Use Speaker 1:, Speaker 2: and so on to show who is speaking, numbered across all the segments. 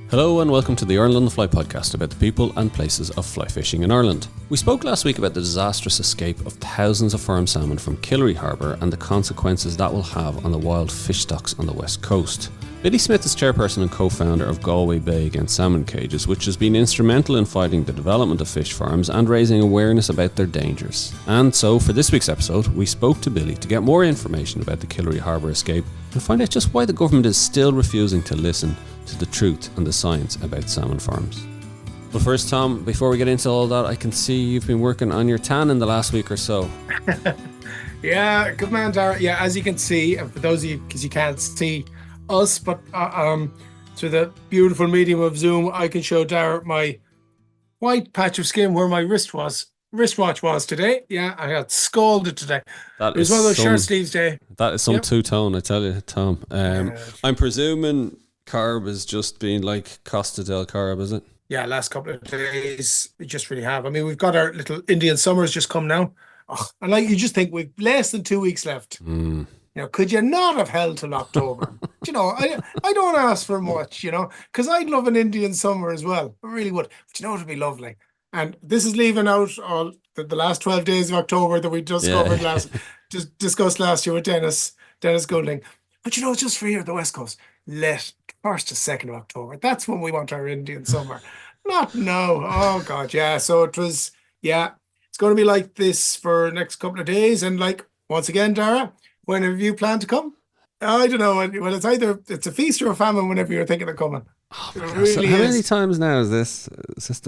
Speaker 1: Hello and welcome to the Ireland on the Fly podcast about the people and places of fly fishing in Ireland. We spoke last week about the disastrous escape of thousands of farmed salmon from Killary Harbour and the consequences that will have on the wild fish stocks on the west coast. Billy Smyth is chairperson and co-founder of Galway Bay Against Salmon Cages, which has been instrumental in fighting the development of fish farms and raising awareness about their dangers. And so, for this week's episode, we spoke to Billy to get more information about the Killary Harbour escape and find out just why the government is still refusing to listen to the truth and the science about salmon farms. But first, Tom, before we get into all that, I can see you've been working on your tan in the last week or so.
Speaker 2: Yeah, good man, Dara. Yeah, as you can see, and for those of you, because you can't see us, but through the beautiful medium of Zoom, I can show Dara my white patch of skin where my wristwatch was today. Yeah, I got scalded today. It was one of those shirt sleeves day.
Speaker 1: That is some two-tone, I tell you, Tom. I'm presuming carb is just being like Costa del Carb, is it?
Speaker 2: Yeah, last couple of days we just really have. I mean, we've got our little Indian summers just come now. Oh, and like you just think we've less than 2 weeks left. You know, could you not have held till October? You know, I don't ask for much, you know, because I'd love an Indian summer as well. I really would. But you know, it'd be lovely. And this is leaving out all the last 12 days of October that we just covered just discussed last year with Dennis Goulding. But you know, just for here at the West Coast, let 1st to 2nd of October. That's when we want our Indian summer. Not now. Oh God, yeah. So it was, yeah, it's going to be like this for the next couple of days. And like, once again, Dara, when have you planned to come? I don't know. Well, it's a feast or a famine whenever you're thinking of coming.
Speaker 1: Oh, really so how many times now is this?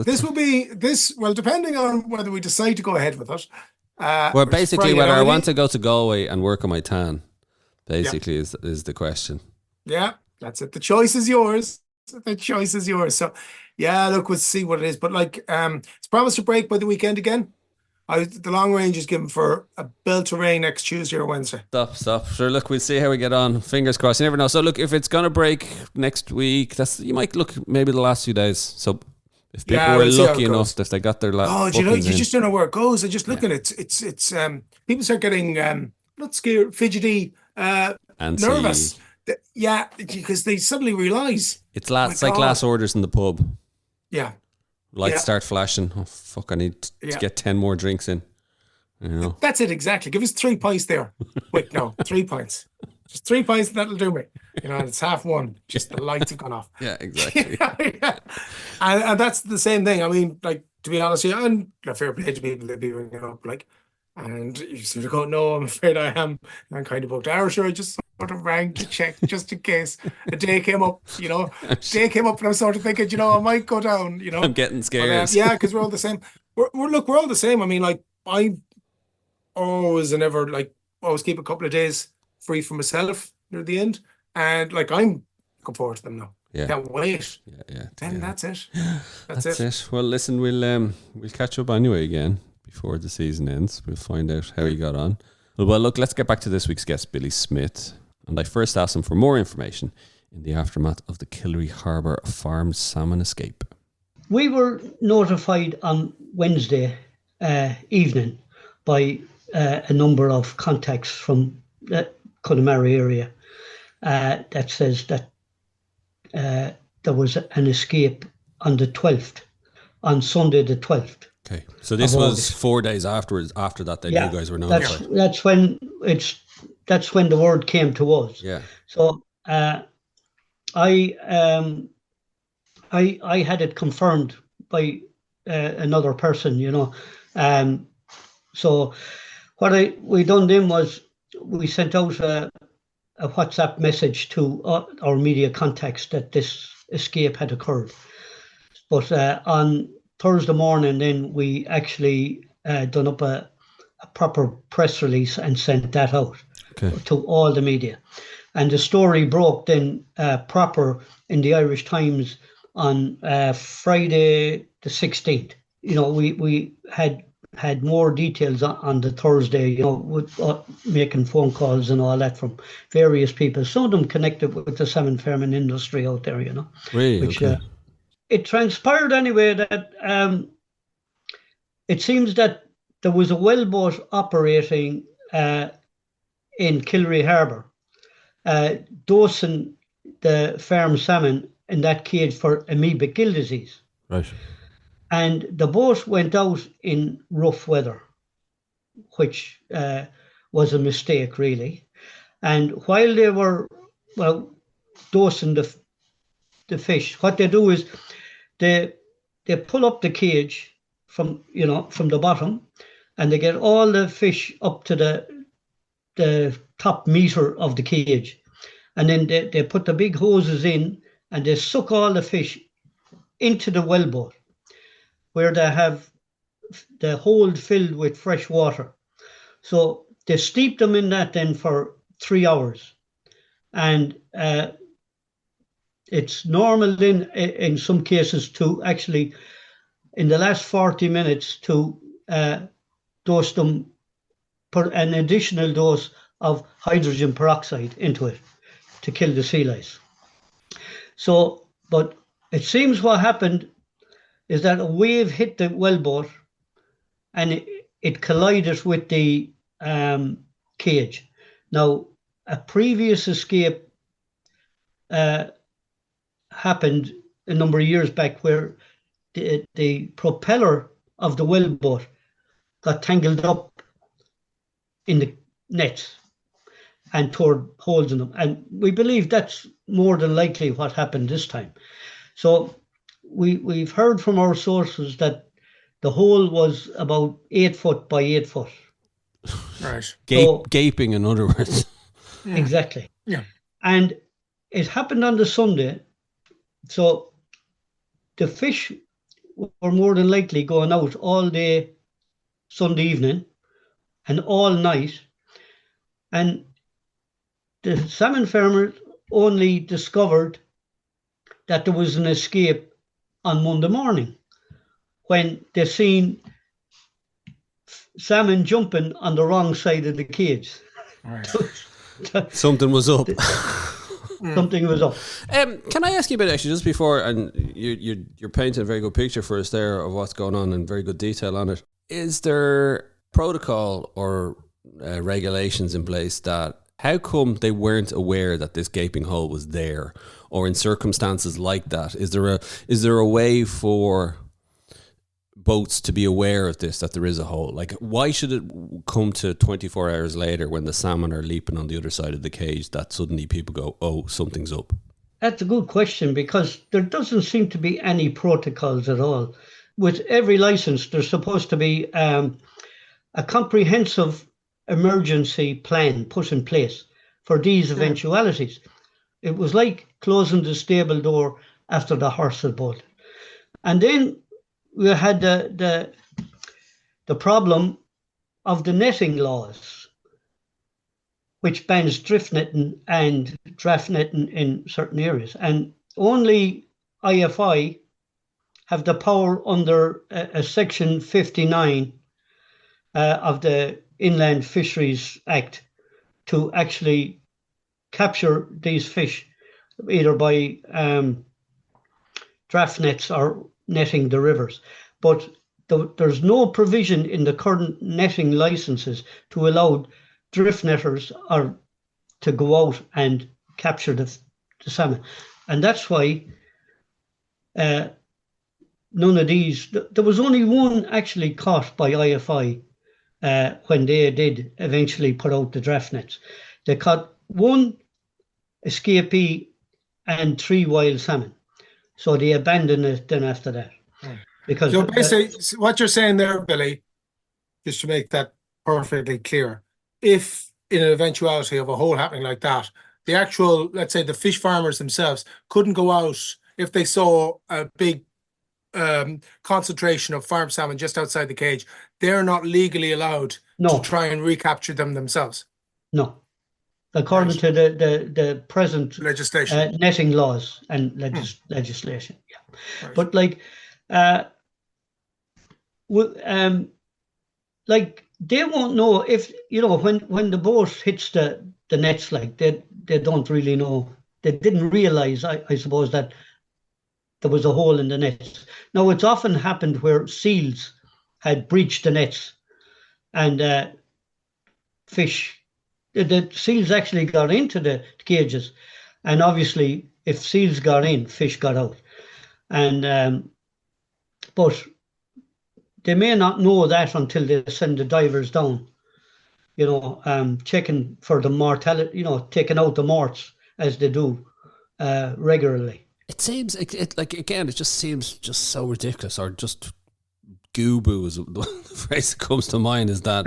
Speaker 1: This
Speaker 2: will be this. Well, depending on whether we decide to go ahead with it.
Speaker 1: Well, basically, whether I want to go to Galway and work on my tan, basically is the question.
Speaker 2: Yeah, that's it. The choice is yours. The choice is yours. So, yeah, look, we'll see what it is. But like, it's promised to break by the weekend again. The long range is given for a belt of rain next Tuesday or Wednesday.
Speaker 1: Stop. Sure, look, we'll see how we get on. Fingers crossed. You never know. So, look, if it's going to break next week, you might look maybe the last few days. So, if people were lucky enough that they got their last.
Speaker 2: You just don't know where it goes. And just looking at it's people start getting not scared, fidgety, and nervous. Yeah, because they suddenly realise
Speaker 1: it's like last orders in the pub.
Speaker 2: Yeah.
Speaker 1: Lights start flashing. Oh, fuck, I need to get 10 more drinks in. You know.
Speaker 2: That's it, exactly. Give us 3 pints there. Wait, no, 3 pints. Just 3 pints, that'll do me. You know, and it's 1:30. Just the lights have gone off.
Speaker 1: Yeah, exactly.
Speaker 2: And that's the same thing. I mean, like, to be honest, I'm a fair play to people that be ringing up, like, and you sort of go, no, I'm afraid I am. I'm kind of booked. Sure, I just sort of rang to check just in case a day came up, you know. And I'm sort of thinking, you know, I might go down, you know.
Speaker 1: I'm getting scared.
Speaker 2: But, yeah, because we're all the same. We're all the same. I mean, like, I always keep a couple of days free for myself near the end. And, like, I'm looking forward to them now. Yeah. Can't wait.
Speaker 1: Yeah.
Speaker 2: Then that's it.
Speaker 1: That's it. Well, listen, we'll catch up anyway again. Before the season ends, we'll find out how he got on. Well, look, let's get back to this week's guest, Billy Smyth. And I first asked him for more information in the aftermath of the Killary Harbour farmed salmon escape.
Speaker 3: We were notified on Wednesday evening by a number of contacts from the Connemara area that says that there was an escape on the 12th, on Sunday the 12th.
Speaker 1: Okay, so this was 4 days afterwards. After that, you guys were notified.
Speaker 3: That's when the word came to us.
Speaker 1: Yeah.
Speaker 3: So I had it confirmed by another person, you know. So what we done then was we sent out a WhatsApp message to our media contacts that this escape had occurred. But on Thursday morning, then we actually done up a proper press release and sent that out to all the media. And the story broke then proper in the Irish Times on Friday the 16th. You know, we had more details on the Thursday, you know, with making phone calls and all that from various people, some of them connected with the salmon farming industry out there, you know.
Speaker 1: Really?
Speaker 3: Which, it transpired anyway that it seems that there was a wellboat operating in Killary Harbour, dosing the farm salmon in that cage for amoebic gill disease.
Speaker 1: Right.
Speaker 3: And the boat went out in rough weather, which was a mistake, really. And while they were, dosing the fish, what they do is they pull up the cage from the bottom, and they get all the fish up to the top meter of the cage. And then they put the big hoses in, and they suck all the fish into the wellboat, where they have the hold filled with fresh water. So they steep them in that then for 3 hours. And it's normal then in some cases to actually, in the last 40 minutes, to dose them, put an additional dose of hydrogen peroxide into it to kill the sea lice. So, but it seems what happened is that a wave hit the wellboat and it collided with the cage. Now, a previous escape happened a number of years back where the propeller of the wellboat got tangled up in the nets and tore holes in them. And we believe that's more than likely what happened this time. So we've heard from our sources that the hole was about 8 foot by 8 foot.
Speaker 2: Right.
Speaker 1: Gaping, in other words.
Speaker 3: Exactly.
Speaker 2: Yeah.
Speaker 3: And it happened on the Sunday. So the fish were more than likely going out all day Sunday evening and all night. And the salmon farmers only discovered that there was an escape on Monday morning when they seen salmon jumping on the wrong side of the cage.
Speaker 2: Right.
Speaker 1: Something was up.
Speaker 3: Something was up.
Speaker 1: Can I ask you about, actually, just before, and you're painting a very good picture for us there of what's going on and very good detail on it. Is there protocol or regulations in place that, how come they weren't aware that this gaping hole was there, or in circumstances like that? Is there a way for boats to be aware of this, that there is a hole? Like, why should it come to 24 hours later when the salmon are leaping on the other side of the cage that suddenly people go, oh, something's up?
Speaker 3: That's a good question, because there doesn't seem to be any protocols at all. With every license, there's supposed to be a comprehensive emergency plan put in place for these eventualities. It was like closing the stable door after the horse had bolted. And then we had the problem of the netting laws, which bans drift netting and draft netting in certain areas. And only IFI have the power under a section 59 of the Inland Fisheries Act to actually capture these fish either by draft nets or netting the rivers. But there's no provision in the current netting licenses to allow drift netters or to go out and capture the salmon. And that's why none of these, there was only one actually caught by IFI when they did eventually put out the draft nets. They caught one escapee and 3 wild salmon. So they abandoned it then after that. Because
Speaker 2: so basically, what you're saying there, Billy, just to make that perfectly clear, if in an eventuality of a hole happening like that, the actual, let's say the fish farmers themselves couldn't go out if they saw a big concentration of farm salmon just outside the cage, they're not legally allowed to try and recapture them themselves.
Speaker 3: No. According to the present
Speaker 2: legislation,
Speaker 3: netting laws and legislation. Yeah. Right. But like they won't know if, when the boat hits the nets, like they don't really know. They didn't realize, I suppose, that there was a hole in the nets. Now, it's often happened where seals had breached the nets and the seals actually got into the cages. And obviously, if seals got in, fish got out. And but they may not know that until they send the divers down, checking for the mortality, taking out the morts as they do regularly.
Speaker 1: It seems like, again, it just seems just so ridiculous, or just goo-boo is the phrase that comes to mind, is that,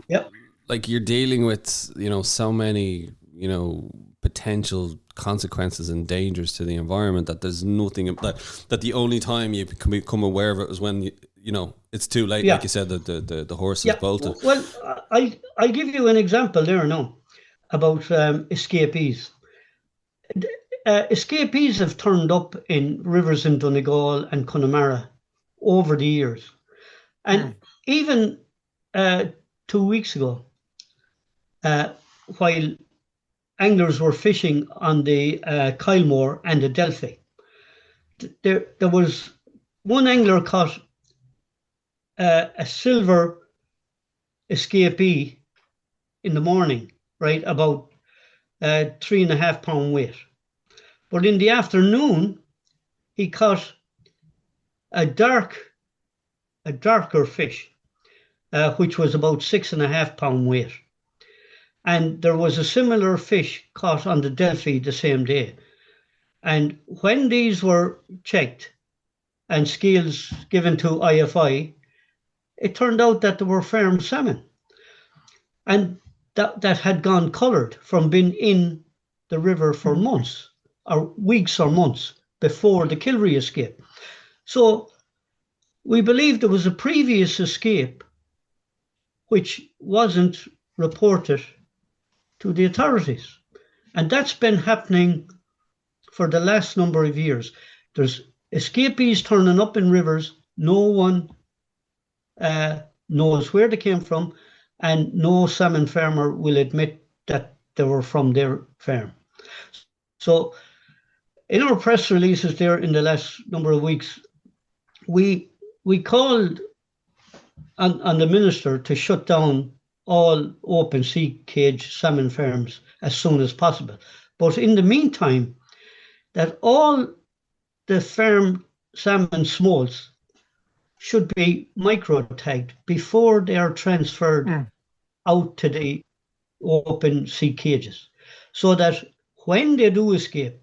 Speaker 3: Yep.
Speaker 1: like you're dealing with, so many, potential consequences and dangers to the environment, that there's nothing that the only time you can become aware of it is when it's too late.
Speaker 3: Yeah.
Speaker 1: Like you said, the horse is bolted.
Speaker 3: Well, I'll give you an example there now about escapees. Escapees have turned up in rivers in Donegal and Connemara over the years. And even 2 weeks ago, while anglers were fishing on the Kylemore and the Delphi, there was one angler caught a silver escapee in the morning, right, about 3.5 pound weight. But in the afternoon, he caught a darker fish, which was about 6.5 pound weight. And there was a similar fish caught on the Delphi the same day. And when these were checked and scales given to IFI, it turned out that they were farm salmon, and that had gone coloured from being in the river for months, or weeks or months before the Killary escape. So we believe there was a previous escape which wasn't reported to the authorities. And that's been happening for the last number of years. There's escapees turning up in rivers. No one knows where they came from, and no salmon farmer will admit that they were from their farm. So in our press releases there in the last number of weeks, we called on the minister to shut down all open sea cage salmon farms as soon as possible. But in the meantime, that all the farm salmon smolts should be micro-tagged before they are transferred out to the open sea cages, so that when they do escape,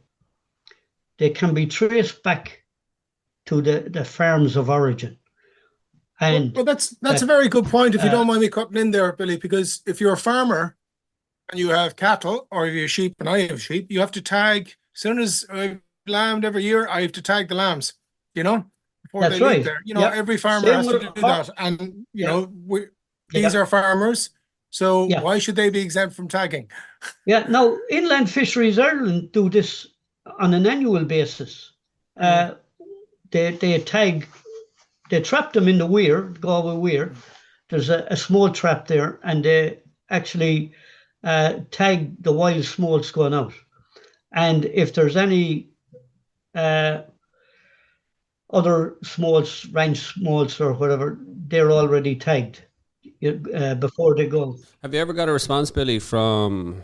Speaker 3: they can be traced back to the farms of origin. And
Speaker 2: well, that's a very good point, if you don't mind me cutting in there, Billy, because if you're a farmer and you have cattle, or if you have sheep, and I have sheep, you have to tag. As soon as I've lambed every year, I have to tag the lambs, before
Speaker 3: That's
Speaker 2: they leave
Speaker 3: right.
Speaker 2: there.
Speaker 3: Yep.
Speaker 2: Every farmer
Speaker 3: Same
Speaker 2: has to
Speaker 3: with
Speaker 2: do that. And, these are farmers, so why should they be exempt from tagging?
Speaker 3: Yeah, now Inland Fisheries Ireland do this on an annual basis. They trap them in the weir, Galway weir. There's a small trap there, and they actually tag the wild smolts going out. And if there's any other smolts, ranch smolts or whatever, they're already tagged before they go.
Speaker 1: Have you ever got a response, Billy, from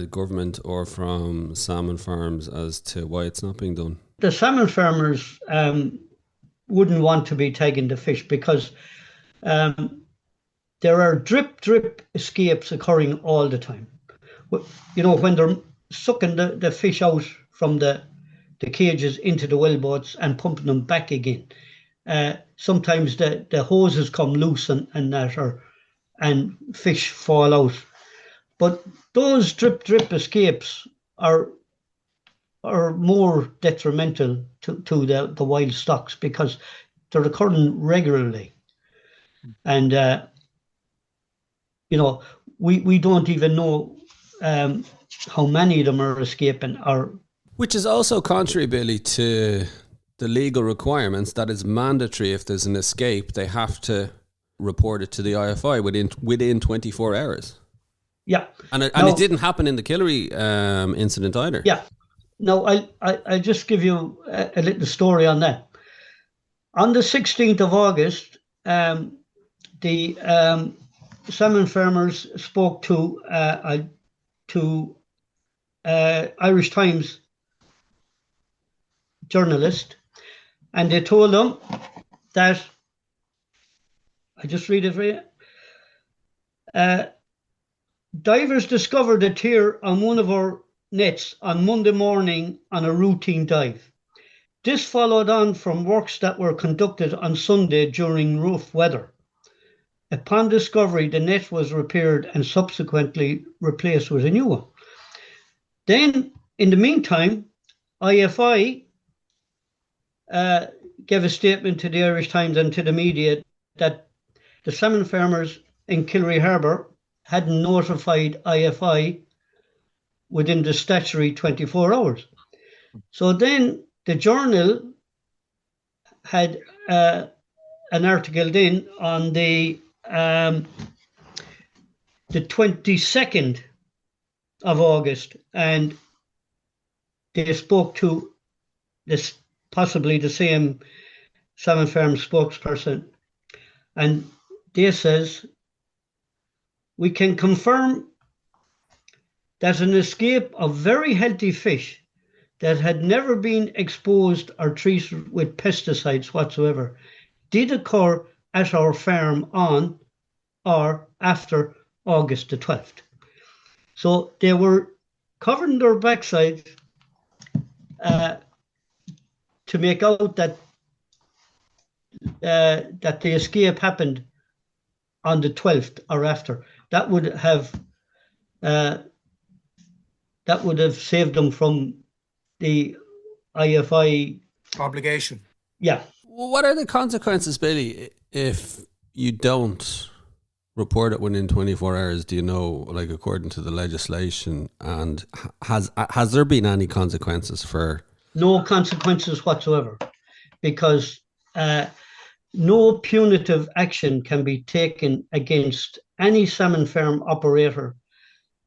Speaker 1: government or from salmon farms as to why it's not being done?
Speaker 3: The salmon farmers wouldn't want to be tagging the fish because there are drip escapes occurring all the time. When they're sucking the fish out from the cages into the wellboats and pumping them back again. Sometimes the hoses come loose and fish fall out. But those drip escapes are more detrimental to the wild stocks because they're occurring regularly. And, we don't even know how many of them are escaping.
Speaker 1: Which is also contrary, Billy, to the legal requirements that is mandatory. If there's an escape, they have to report it to the IFI within 24 hours.
Speaker 3: Yeah.
Speaker 1: And it didn't happen in the Killary incident either.
Speaker 3: Yeah. No, I'll just give you a little story on that. On the 16th of August, the salmon farmers spoke to Irish Times journalist, and they told them that, I just read it for you. Divers discovered a tear on one of our nets on Monday morning on a routine dive. This followed on from works that were conducted on Sunday during rough weather. Upon discovery, the net was repaired and subsequently replaced with a new one. Then, in the meantime, IFI gave a statement to the Irish Times and to the media that the salmon farmers in Killary Harbour hadn't notified IFI within the statutory 24 hours. So then the journal had an article then on the 22nd of August, and they spoke to this possibly the same salmon farm spokesperson, and they says, we can confirm that an escape of very healthy fish that had never been exposed or treated with pesticides whatsoever did occur at our farm on or after August the 12th. So they were covering their backside to make out that the escape happened on the 12th or after. That would have saved them from the IFI
Speaker 2: obligation.
Speaker 3: Yeah.
Speaker 1: Well, what are the consequences, Billy, if you don't report it within 24 hours? Do you know, like according to the legislation, and has there been any consequences for?
Speaker 3: No consequences whatsoever, because no punitive action can be taken against any salmon farm operator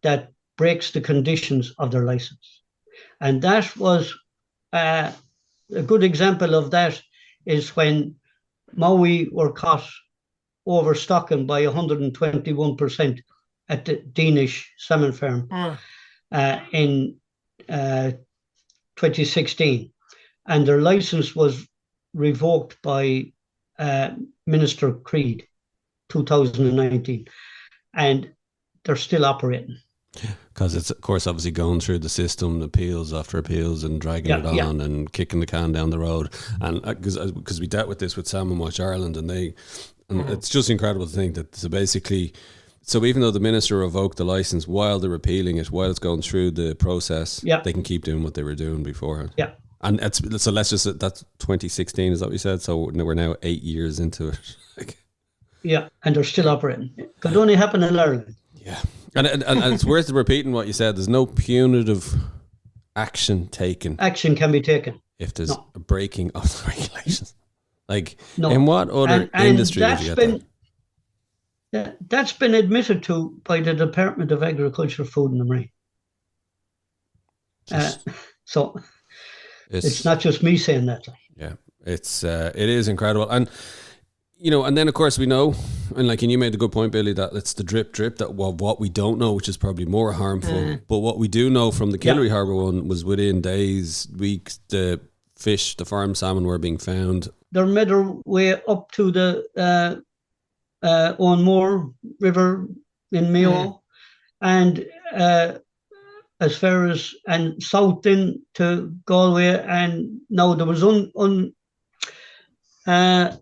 Speaker 3: that breaks the conditions of their license. And that was a good example of that is when Maui were caught overstocking by 121% at the Danish salmon farm in 2016. And their license was revoked by Minister Creed, 2019. And they're still operating.
Speaker 1: Because it's, of course, obviously going through the system, appeals after appeals, and dragging it on and kicking the can down the road. And because we dealt with this with Salmon Watch Ireland, and it's just incredible to think that. So basically, even though the minister revoked the license, while they're appealing it, while it's going through the process, they can keep doing what they were doing beforehand. Yeah. And so let's just, that's 2016, is that what you said? So we're now 8 years into it.
Speaker 3: Yeah, and they're still operating. Could only happen in Ireland.
Speaker 1: Yeah. And it's worth repeating what you said. There's no punitive action taken.
Speaker 3: Action can be taken
Speaker 1: if there's a breaking of the regulations. Like, in what other industry have you got that?
Speaker 3: That's been admitted to by the Department of Agriculture, Food and Marine. So it's not just me saying that.
Speaker 1: Yeah, it is incredible. And and then of course we know, and you made a good point, Billy, that it's the drip that what we don't know, which is probably more harmful. But what we do know from the Killary Harbour one was within days, weeks, the farm salmon were being found.
Speaker 3: They're made their way up to the Owenmore River in Mayo, and as far as and south into Galway, and now there was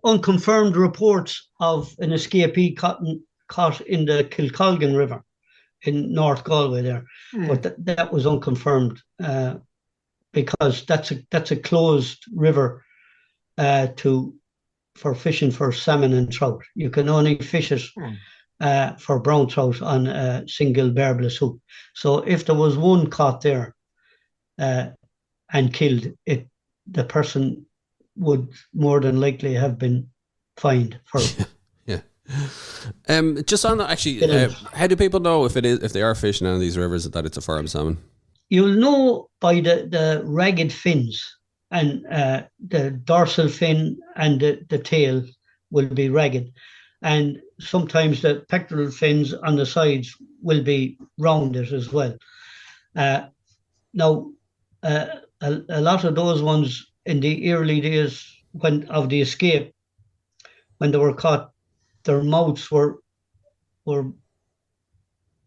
Speaker 3: unconfirmed reports of an escapee caught in the Kilcolgan River in North Galway there, but that was unconfirmed because that's a closed river for fishing for salmon and trout. You can only fish it for brown trout on a single barbless hook. So if there was one caught there and killed, the person would more than likely have been fined for it.
Speaker 1: Just on that, actually, how do people know if they are fishing on these rivers that it's a farm salmon?
Speaker 3: You'll know by the ragged fins, and the dorsal fin and the tail will be ragged, and sometimes the pectoral fins on the sides will be rounded as well. Now, a lot of those ones in the early days of the escape, when they were caught, their mouths were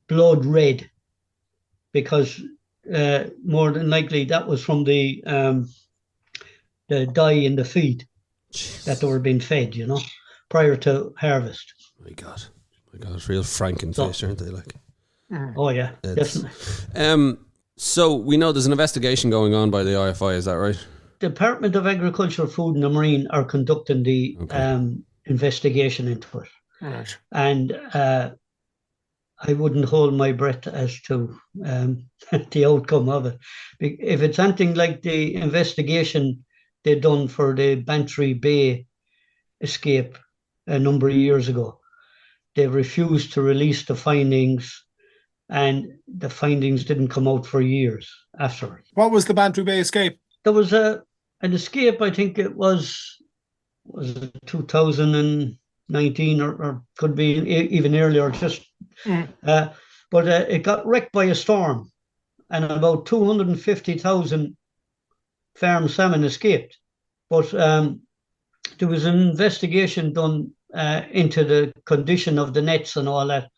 Speaker 3: blood red, because more than likely that was from the dye in the feed that they were being fed, prior to harvest.
Speaker 1: My God, it's real Frankenfish, aren't they? Like,
Speaker 3: oh yeah, definitely.
Speaker 1: So we know there's an investigation going on by the IFI. Is that right?
Speaker 3: Department of Agriculture, Food and the Marine are conducting the investigation into it.
Speaker 2: Right.
Speaker 3: And I wouldn't hold my breath as to the outcome of it. If it's anything like the investigation they done for the Bantry Bay escape a number of years ago, they refused to release the findings, and the findings didn't come out for years afterwards.
Speaker 2: What was the Bantry Bay escape?
Speaker 3: There was an escape, I think it was it 2019 or could be even earlier, but it got wrecked by a storm, and about 250,000 farm salmon escaped. But there was an investigation done into the condition of the nets and all that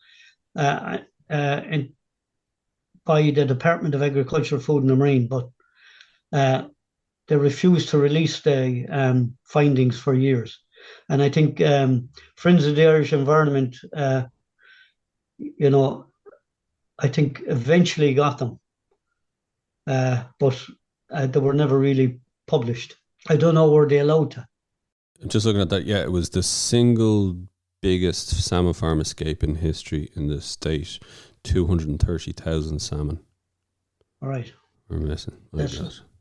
Speaker 3: and by the Department of Agriculture, Food and the Marine, but they refused to release the findings for years. And I think Friends of the Irish Environment, I think eventually got them, but they were never really published. I don't know, were they allowed to?
Speaker 1: I'm just looking at that. Yeah, it was the single biggest salmon farm escape in history in the state. 230,000 salmon.
Speaker 3: All right.
Speaker 1: We're missing.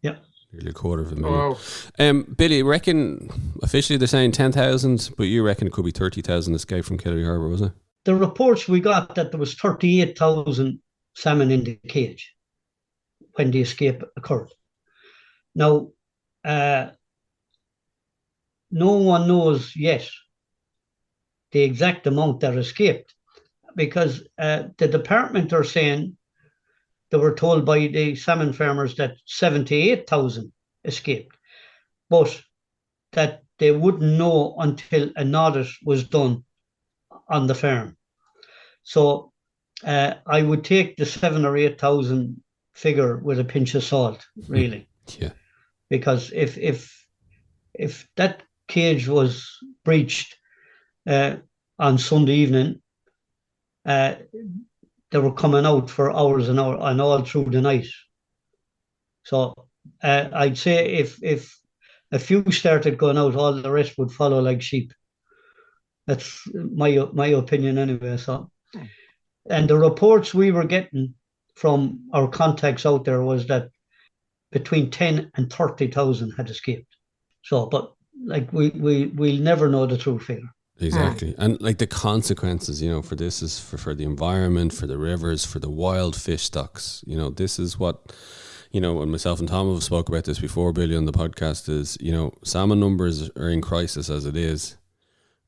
Speaker 3: Yeah.
Speaker 1: Nearly 250,000.
Speaker 2: Wow.
Speaker 1: Billy, reckon officially they're saying 10,000, but you reckon it could be 30,000 escaped from Killary Harbour, was it?
Speaker 3: The reports we got that there was 38,000 salmon in the cage when the escape occurred. Now, no one knows yet the exact amount that escaped, because the department are saying they were told by the salmon farmers that 78,000 escaped, but that they wouldn't know until an audit was done on the farm. So I would take the 7,000 or 8,000 figure with a pinch of salt, really.
Speaker 1: Yeah.
Speaker 3: Because if that cage was breached on Sunday evening, they were coming out for hours and hours and all through the night. So I'd say if a few started going out, all the rest would follow like sheep. That's my opinion anyway. So, and the reports we were getting from our contacts out there was that between 10 and 30,000 had escaped. So, but like we'll never know the true figure.
Speaker 1: Exactly. And like the consequences, for this is for the environment, for the rivers, for the wild fish stocks. This is what, and myself and Tom have spoke about this before, Billy, on the podcast, is, salmon numbers are in crisis as it is.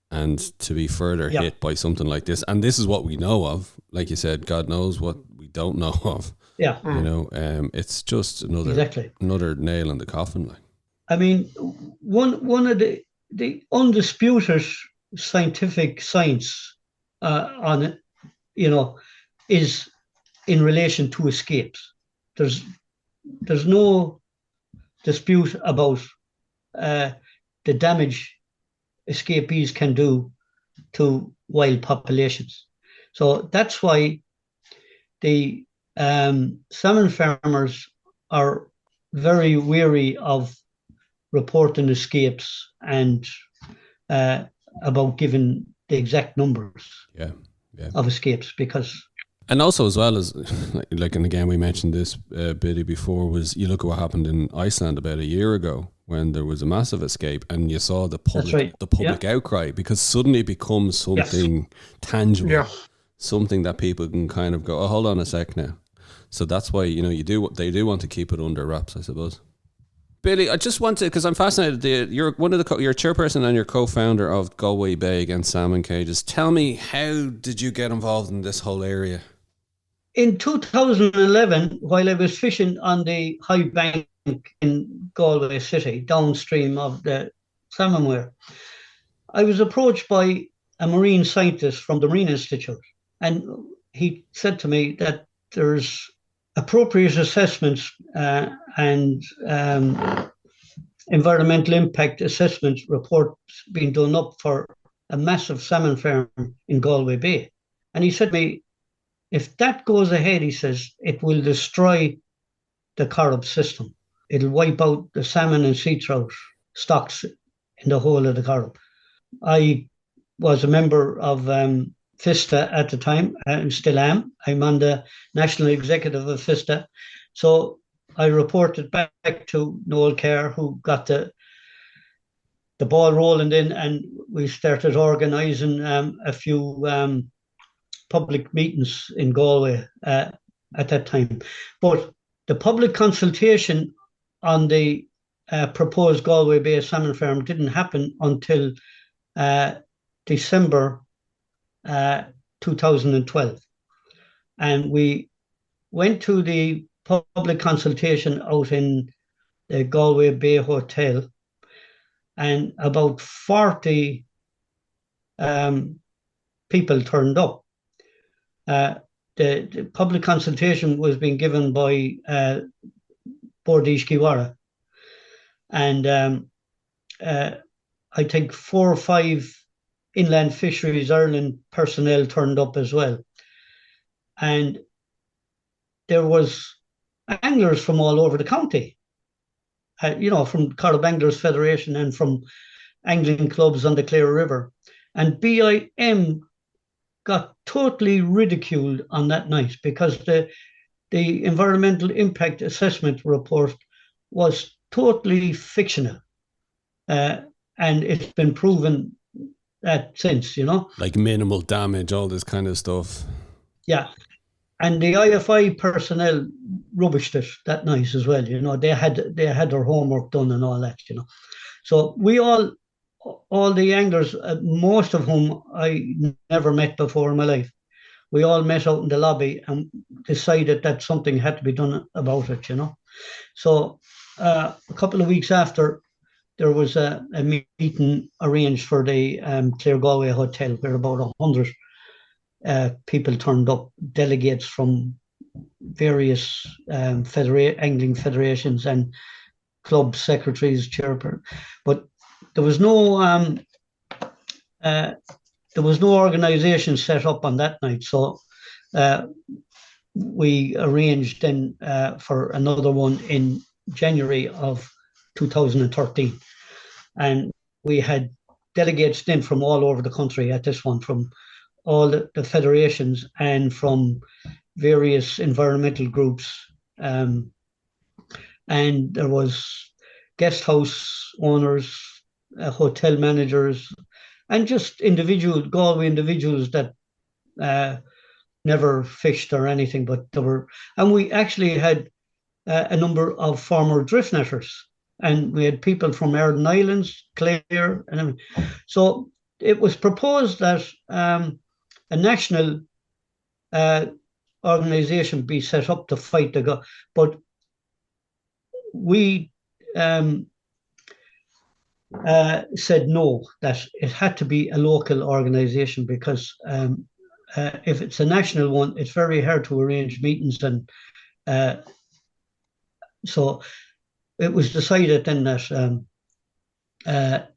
Speaker 1: And to be further hit by something like this, and this is what we know of, like you said, God knows what we don't know of.
Speaker 3: Yeah.
Speaker 1: It's just another nail in the coffin. Like,
Speaker 3: I mean, one of the undisputed scientific science on it, is in relation to escapes. There's no dispute about the damage escapees can do to wild populations. So that's why the salmon farmers are very wary of reporting escapes and about giving the exact numbers of escapes, because...
Speaker 1: And also, as well as, like, and again, we mentioned this Billy before, was you look at what happened in Iceland about a year ago when there was a massive escape, and you saw the public outcry, because suddenly it becomes something tangible, something that people can kind of go, oh, hold on a sec now. So that's why they do want to keep it under wraps, I suppose. Billy, I just wanted, because I'm fascinated, you're you're chairperson and you're co-founder of Galway Bay Against Salmon Cages. Tell me, how did you get involved in this whole area?
Speaker 3: In 2011, while I was fishing on the high bank in Galway City, downstream of the salmon weir. I was approached by a marine scientist from the Marine Institute, and he said to me that there's appropriate assessments and environmental impact assessment reports being done up for a massive salmon farm in Galway Bay. And he said to me, if that goes ahead, he says, it will destroy the Corrib system. It'll wipe out the salmon and sea trout stocks in the whole of the Corrib. I was a member of FISTA at the time, and still am. I'm on the national executive of FISTA. So I reported back to Noel Kerr, who got the ball rolling in, and we started organising a few public meetings in Galway at that time. But the public consultation on the proposed Galway Bay salmon farm didn't happen until December 2012. And we went to the public consultation out in the Galway Bay Hotel, and about 40 people turned up. The public consultation was being given by Bord Iascaigh, and I think 4 or 5 Inland Fisheries Ireland personnel turned up as well. And there was anglers from all over the county, from Corrib Anglers Federation and from angling clubs on the Clare River. And BIM got totally ridiculed on that night because the environmental impact assessment report was totally fictional. And it's been proven that since,
Speaker 1: Like minimal damage, all this kind of stuff.
Speaker 3: Yeah. And the IFI personnel rubbished it that night as well. They had their homework done and all that, So we all the anglers, most of whom I never met before in my life, we all met out in the lobby and decided that something had to be done about it, So a couple of weeks after, there was a meeting arranged for the Clare Galway Hotel, where about 100 people turned up, delegates from various angling federations and club secretaries, chairperson. But there was no organisation set up on that night, so we arranged then for another one in January of 2013, and we had delegates then from all over the country at this one, from all the federations and from various environmental groups, and there was guest house owners, hotel managers, and just Galway individuals that never fished or anything, but and we actually had a number of former drift netters, and we had people from Arden Islands, Clare, and everything. So it was proposed that a national organisation be set up to fight but we said no, that it had to be a local organisation, because if it's a national one, it's very hard to arrange meetings, and so it was decided then that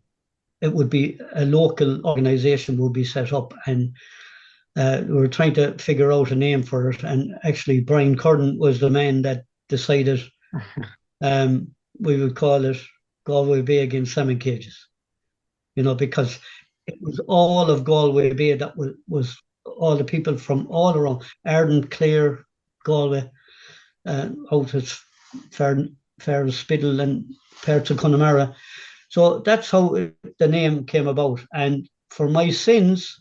Speaker 3: it would be a local organisation would be set up, and we were trying to figure out a name for it, and actually Brian Curran was the man that decided we would call it Galway Bay Against Salmon Cages, because it was all of Galway Bay that was all the people from all around Arden, Clare, Galway, out as far as Spiddle and parts of Connemara. So that's how the name came about. And for my sins,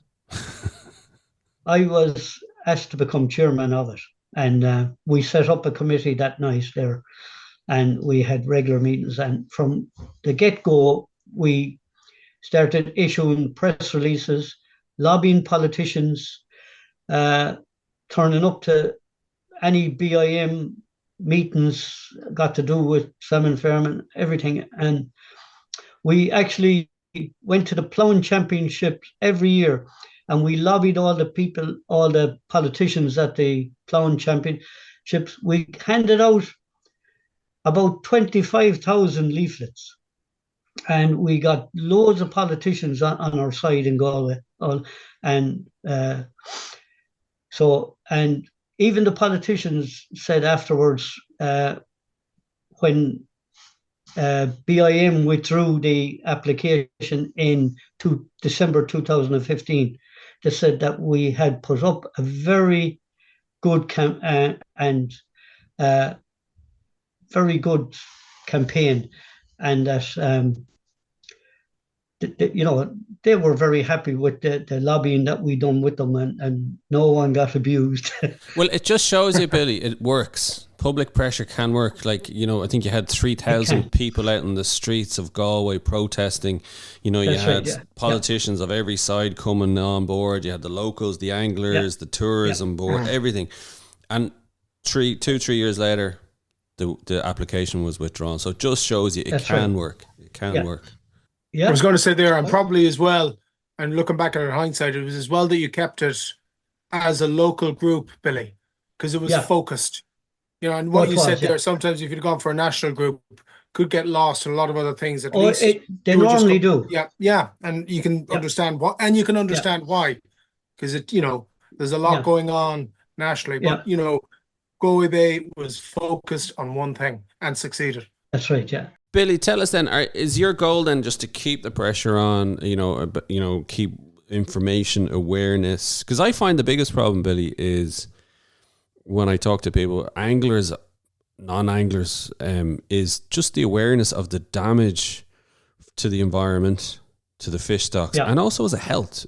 Speaker 3: I was asked to become chairman of it. And we set up a committee that night there, and we had regular meetings. And from the get-go, we started issuing press releases, lobbying politicians, turning up to any BIM meetings got to do with salmon farming, everything. And we actually went to the ploughing championships every year, and we lobbied all the people, all the politicians at the ploughing championships. We handed out about 25,000 leaflets, and we got loads of politicians on our side in Galway. And even the politicians said afterwards, when BIM withdrew the application in December 2015, they said that we had put up a very good very good campaign, and that they were very happy with the lobbying that we done with them, and no one got abused.
Speaker 1: Well, it just shows you, Billy, it works. Public pressure can work. Like, I think you had 3,000 people out in the streets of Galway protesting. You had politicians of every side coming on board. You had the locals, the anglers, the tourism board, everything. And 3 years later, the application was withdrawn. So it just shows you it can work. It can work.
Speaker 2: Yeah. I was going to say there, and probably as well, and looking back at it in hindsight, it was as well that you kept it as a local group, Billy, because it was focused. And what you said there, sometimes if you'd gone for a national group, could get lost in a lot of other things. At least
Speaker 3: they normally do.
Speaker 2: Yeah, and you can understand what, and you can understand why, because there's a lot going on nationally. But Galway Bay was focused on one thing and succeeded.
Speaker 3: That's right. Yeah.
Speaker 1: Billy, tell us then, is your goal then just to keep the pressure on, keep information awareness? Because I find the biggest problem, Billy, is when I talk to people, anglers, non-anglers, is just the awareness of the damage to the environment, to the fish stocks, and also as a health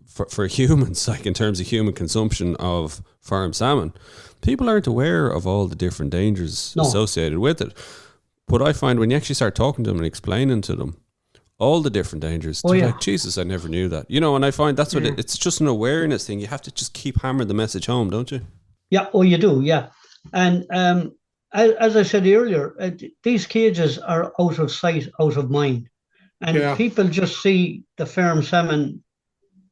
Speaker 1: for humans, like in terms of human consumption of farm salmon. People aren't aware of all the different dangers associated with it. But I find when you actually start talking to them and explaining to them all the different dangers, they're like, Jesus, I never knew that. And I find that's what it's just an awareness thing. You have to just keep hammering the message home, don't you?
Speaker 3: Yeah, you do, yeah. And as I said earlier, these cages are out of sight, out of mind. And people just see the farm salmon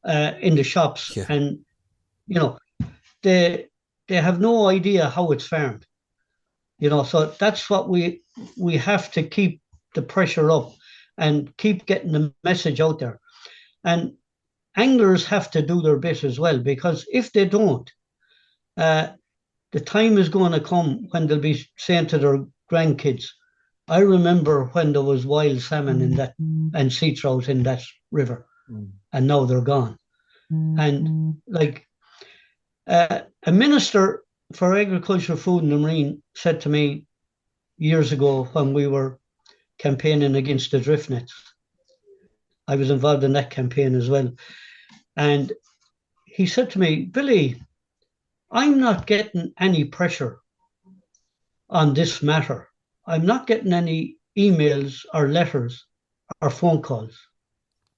Speaker 3: in the shops, and, they have no idea how it's farmed. So that's what we have to keep the pressure up and keep getting the message out there. And anglers have to do their bit as well, because if they don't, the time is going to come when they'll be saying to their grandkids, I remember when there was wild salmon in that and sea trout in that river, and now they're gone. And like a minister for Agriculture, Food and the Marine said to me years ago when we were campaigning against the drift nets. I was involved in that campaign as well. And he said to me, Billy, I'm not getting any pressure on this matter. I'm not getting any emails or letters or phone calls.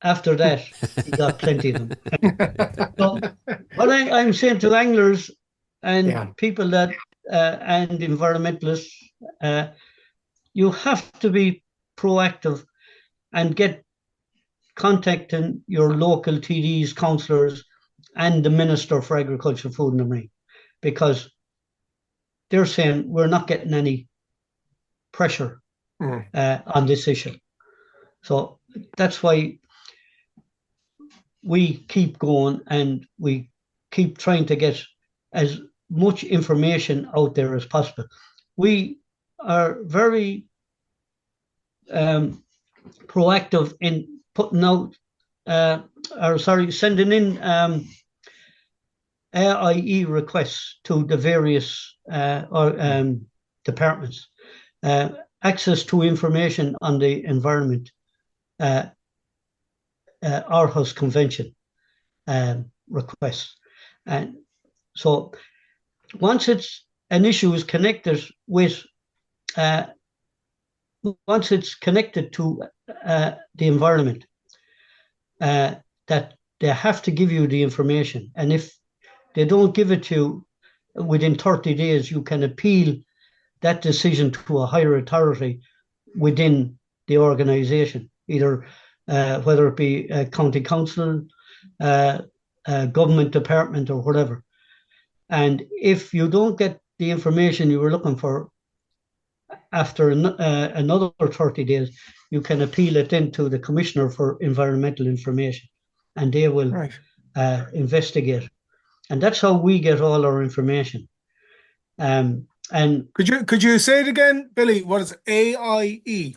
Speaker 3: After that, he got plenty of them. So what I'm saying to anglers and people that and environmentalists, you have to be proactive and get contacting your local TDs, councillors, and the Minister for Agriculture, Food and the Marine, because they're saying we're not getting any pressure on this issue. So that's why we keep going and we keep trying to get as much information out there as possible. We are very proactive in putting out, sending in AIE requests to the various departments. Access to information on the environment, Aarhus Convention requests. And so once an issue is connected with, once it's connected to the environment, that they have to give you the information. And if they don't give it to you, within 30 days, you can appeal that decision to a higher authority within the organisation, either whether it be a county council, a government department, or whatever. And if you don't get the information you were looking for after another 30 days, you can appeal it into the Commissioner for Environmental Information, and they will investigate. And that's how we get all our information. And
Speaker 2: could you say it again, Billy? What is AIE?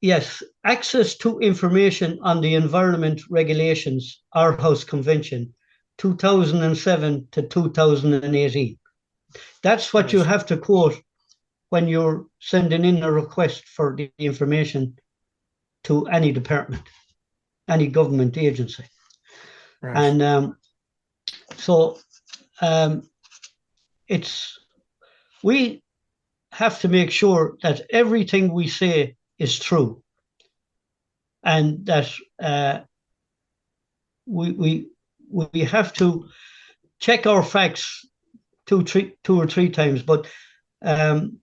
Speaker 3: Yes, access to information on the Environment Regulations, Aarhus Convention, 2007 to 2018. That's what you have to quote when you're sending in a request for the information to any department, any government agency. Right. And we have to make sure that everything we say is true, and that we have to check our facts two or three times, but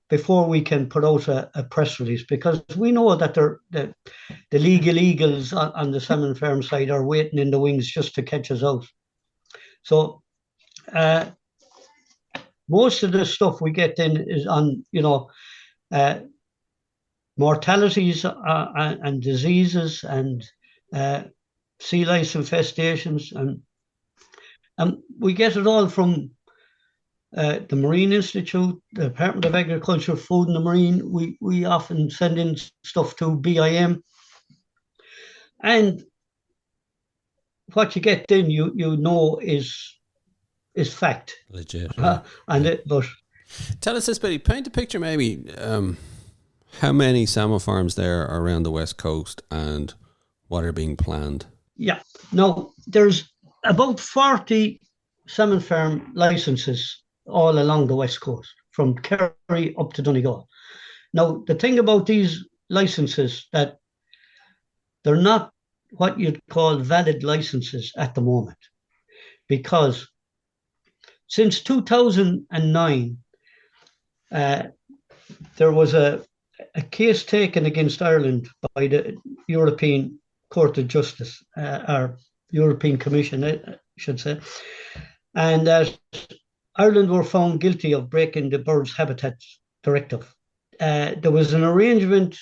Speaker 3: before we can put out a press release, because we know that the legal eagles on the salmon farm side are waiting in the wings just to catch us out. So most of the stuff we get in is on, mortalities and diseases and sea lice infestations, and we get it all from the Marine Institute, the Department of Agriculture, Food and the Marine. We often send in stuff to BIM, and what you get then you know is fact,
Speaker 1: legit.
Speaker 3: But
Speaker 1: tell us this, Billy. Paint a picture, maybe. How many salmon farms there are around the West Coast, and what are being planned?
Speaker 3: Yeah, no, there's about 40 salmon farm licenses all along the West Coast, from Kerry up to Donegal. Now, the thing about these licenses, that they're not what you'd call valid licenses at the moment, because since 2009, there was a case taken against Ireland by the European Court of Justice, or European Commission, I should say, and that Ireland were found guilty of breaking the Birds Habitat Directive. There was an arrangement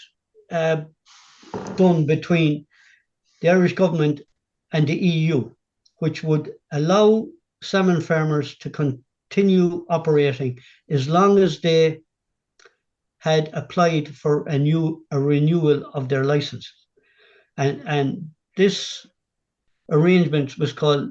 Speaker 3: done between the Irish government and the EU, which would allow salmon farmers to continue operating as long as they had applied for a renewal of their licenses. And this arrangement was called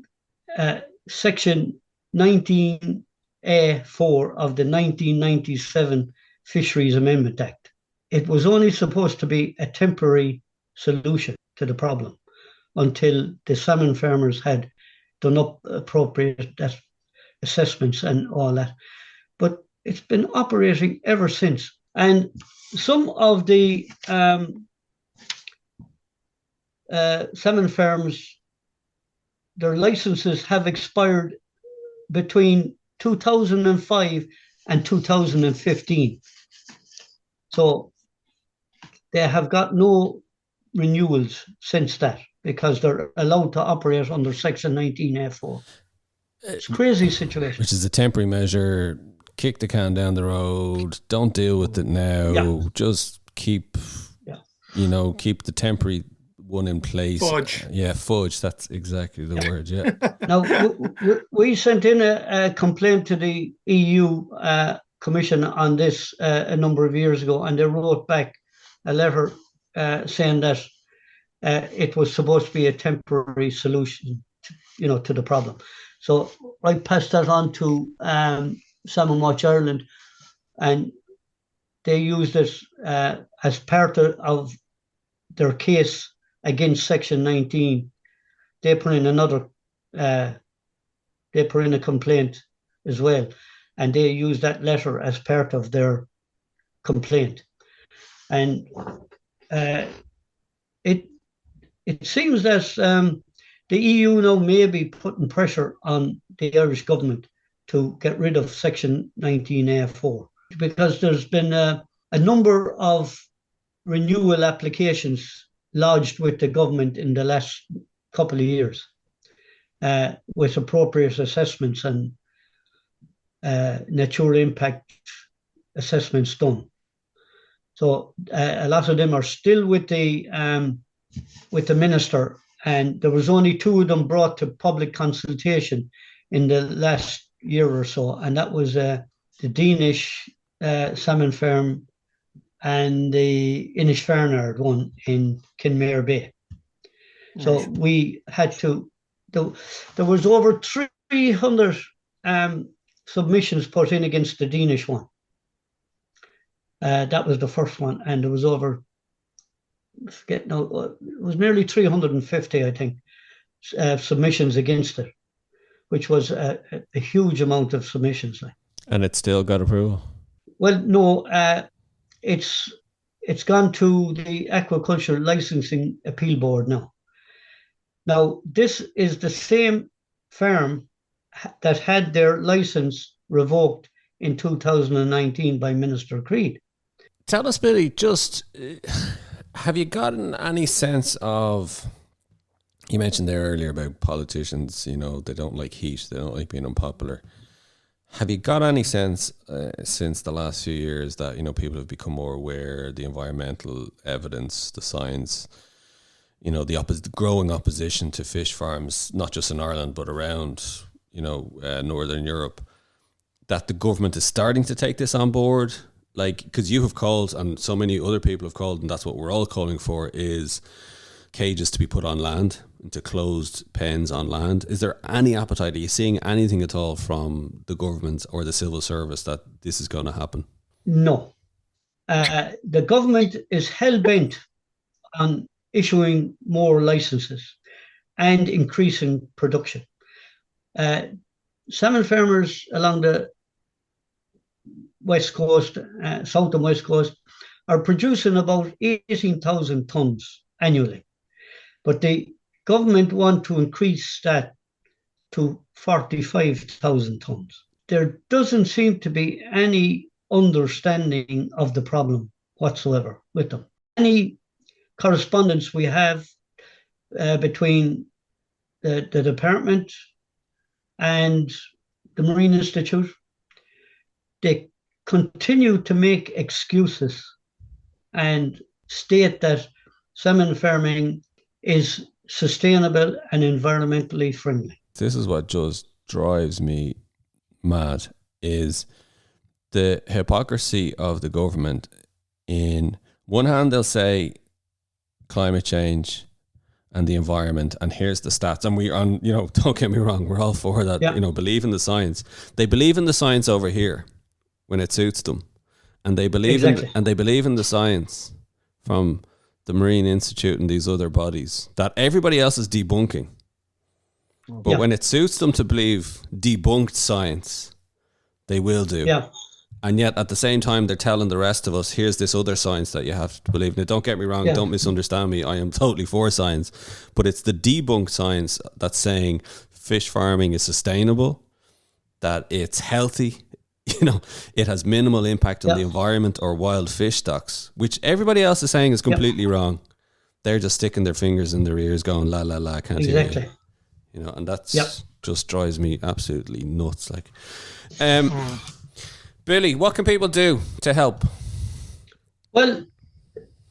Speaker 3: Section 19A4 of the 1997 Fisheries Amendment Act. It was only supposed to be a temporary solution to the problem until the salmon farmers had done up appropriate assessments and all that. But it's been operating ever since. And some of the salmon farms, their licenses have expired between 2005 and 2015. So they have got no renewals since that, because they're allowed to operate under Section 19A4. It's a crazy situation.
Speaker 1: Which is a temporary measure. Kick the can down the road. Don't deal with it now. Yeah. Just keep, keep the temporary one in place.
Speaker 2: Fudge.
Speaker 1: Fudge. That's exactly the word. Yeah.
Speaker 3: Now, we sent in a complaint to the EU Commission on this a number of years ago, and they wrote back a letter saying that it was supposed to be a temporary solution, to the problem. So I passed that on to Salmon Watch Ireland, and they used it as part of their case against Section 19. They put in a complaint as well, and they used that letter as part of their complaint. And it seems that the EU now may be putting pressure on the Irish government to get rid of Section 19A4, because there's been a number of renewal applications lodged with the government in the last couple of years, with appropriate assessments and natural impact assessments done. So a lot of them are still with the minister, and there was only 2 of them brought to public consultation in the last year or so, and that was the Danish salmon farm and the Inishfarnard one in Kinmare Bay. So we had to, there was over 300 submissions put in against the Danish one. That was the first one, and there was over, it was nearly 350, I think, submissions against it, which was a huge amount of submissions.
Speaker 1: And it still got approval?
Speaker 3: Well, no, it's gone to the Aquaculture Licensing Appeal Board now. Now, this is the same farm that had their license revoked in 2019 by Minister Creed.
Speaker 1: Tell us, Billy, just have you gotten any sense of, you mentioned there earlier about politicians, you know, they don't like heat, they don't like being unpopular. Have you got any sense since the last few years that, you know, people have become more aware, the environmental evidence, the science, you know, the growing opposition to fish farms, not just in Ireland, but around, you know, Northern Europe, that the government is starting to take this on board? Like, because you have called, and so many other people have called, and that's what we're all calling for, is cages to be put on land, into closed pens on land. Is there any appetite? Are you seeing anything at all from the government or the civil service that this is going to happen?
Speaker 3: No. The government is hell-bent on issuing more licenses and increasing production. Salmon farmers along the West Coast, South and West Coast, are producing about 18,000 tonnes annually. But the government want to increase that to 45,000 tonnes. There doesn't seem to be any understanding of the problem whatsoever with them. Any correspondence we have between the department and the Marine Institute, they continue to make excuses and state that salmon farming is sustainable and environmentally friendly.
Speaker 1: This is what just drives me mad, is the hypocrisy of the government. In one hand, they'll say climate change and the environment, and here's the stats, and we on, you know, don't get me wrong, we're all for that. Yeah. You know, believe in the science. They believe in the science over here when it suits them, and they believe in the science from the Marine Institute and these other bodies that everybody else is debunking. But when it suits them to believe debunked science, they will do. Yeah. And yet at the same time, they're telling the rest of us, here's this other science that you have to believe in. Now, don't get me wrong, don't misunderstand me. I am totally for science. But it's the debunked science that's saying fish farming is sustainable, that it's healthy, you know, it has minimal impact on the environment or wild fish stocks, which everybody else is saying is completely wrong. They're just sticking their fingers in their ears going, la, la, la, can't you? Exactly. You know, and that's just drives me absolutely nuts. Like, Billy, what can people do to help? Well,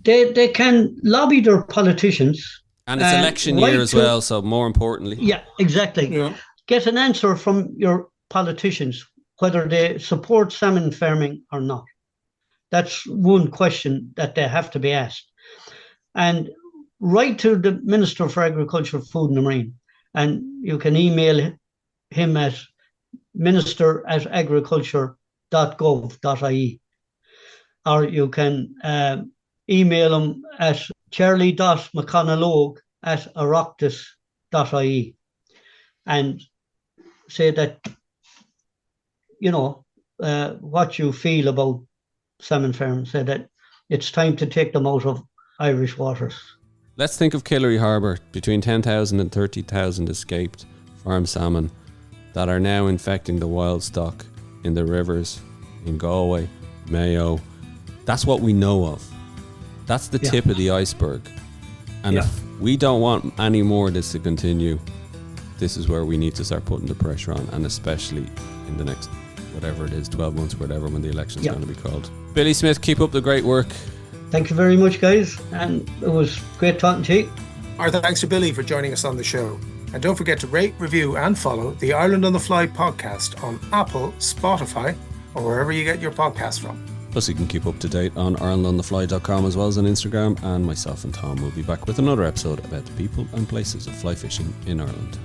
Speaker 3: they can lobby their politicians.
Speaker 1: And it's election year as well, so more importantly.
Speaker 3: Yeah, exactly. Yeah. Get an answer from your politicians, whether they support salmon farming or not. That's one question that they have to be asked. And write to the Minister for Agriculture, Food and Marine, and you can email him at minister@agriculture.gov.ie, or you can email him at charlie.mcconnellogue@oireachtas.ie and say that, you know, what you feel about salmon farms, say that it's time to take them out of Irish waters.
Speaker 1: Let's think of Killary Harbour, between 10,000 and 30,000 escaped farm salmon that are now infecting the wild stock in the rivers, in Galway, Mayo. That's what we know of. That's the tip of the iceberg. And if we don't want any more of this to continue, this is where we need to start putting the pressure on, and especially in the next, whatever it is, 12 months, whatever, when the election's going to be called. Billy Smyth, keep up the great work.
Speaker 3: Thank you very much, guys. And it was great talking to you.
Speaker 2: Our thanks to Billy for joining us on the show. And don't forget to rate, review and follow the Ireland on the Fly podcast on Apple, Spotify, or wherever you get your podcasts from.
Speaker 1: Plus, you can keep up to date on IrelandOnTheFly.com as well as on Instagram. And myself and Tom will be back with another episode about the people and places of fly fishing in Ireland.